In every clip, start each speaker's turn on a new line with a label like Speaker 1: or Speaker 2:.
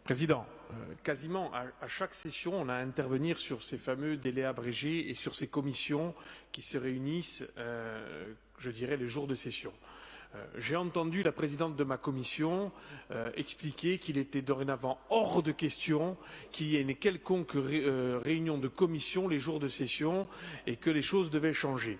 Speaker 1: Président, quasiment à chaque session, on a à intervenir sur ces fameux délais abrégés et sur ces commissions qui se réunissent, je dirais, les jours de session. J'ai entendu la présidente de ma commission expliquer qu'il était dorénavant hors de question qu'il y ait une quelconque réunion de commission les jours de session et que les choses devaient changer.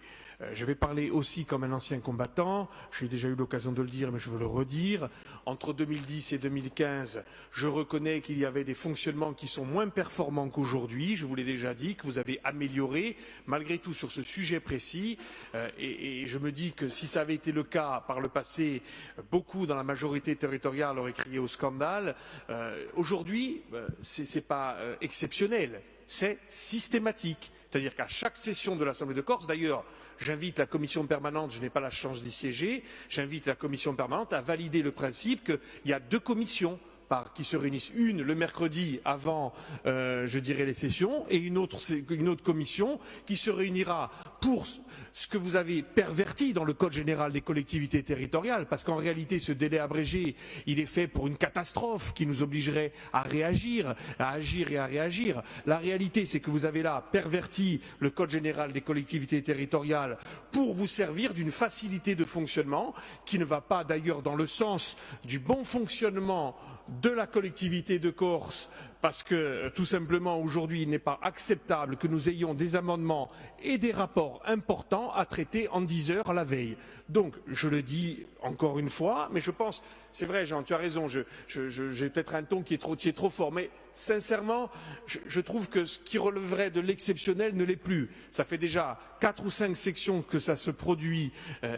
Speaker 1: Je vais parler aussi comme un ancien combattant, j'ai déjà eu l'occasion de le dire mais je veux le redire. Entre 2010 et 2015, je reconnais qu'il y avait des fonctionnements qui sont moins performants qu'aujourd'hui, je vous l'ai déjà dit, que vous avez amélioré malgré tout sur ce sujet précis et je me dis que si ça avait été le cas par le passé, beaucoup dans la majorité territoriale auraient crié au scandale. Aujourd'hui, ce n'est pas exceptionnel, c'est systématique. C'est-à-dire qu'à chaque session de l'Assemblée de Corse, d'ailleurs, j'invite la commission permanente, je n'ai pas la chance d'y siéger, j'invite la commission permanente à valider le principe qu'il y a deux commissions qui se réunissent, une le mercredi avant, je dirais, les sessions, et une autre commission qui se réunira pour ce que vous avez perverti dans le Code général des collectivités territoriales, parce qu'en réalité, ce délai abrégé, il est fait pour une catastrophe qui nous obligerait à réagir, à agir et à réagir. La réalité, c'est que vous avez là perverti le Code général des collectivités territoriales pour vous servir d'une facilité de fonctionnement qui ne va pas d'ailleurs dans le sens du bon fonctionnement de la collectivité de Corse, parce que tout simplement aujourd'hui il n'est pas acceptable que nous ayons des amendements et des rapports importants à traiter en 10 heures la veille. Donc je le dis encore une fois, mais je pense, c'est vrai Jean, tu as raison, j'ai peut-être un ton qui est trop fort, mais sincèrement, je trouve que ce qui releverait de l'exceptionnel ne l'est plus. Ça fait déjà 4 ou 5 sections que ça se produit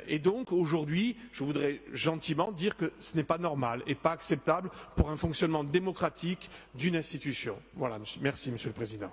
Speaker 1: et donc aujourd'hui, je voudrais gentiment dire que ce n'est pas normal et pas acceptable pour un fonctionnement démocratique d'une institution. Voilà, merci Monsieur le Président.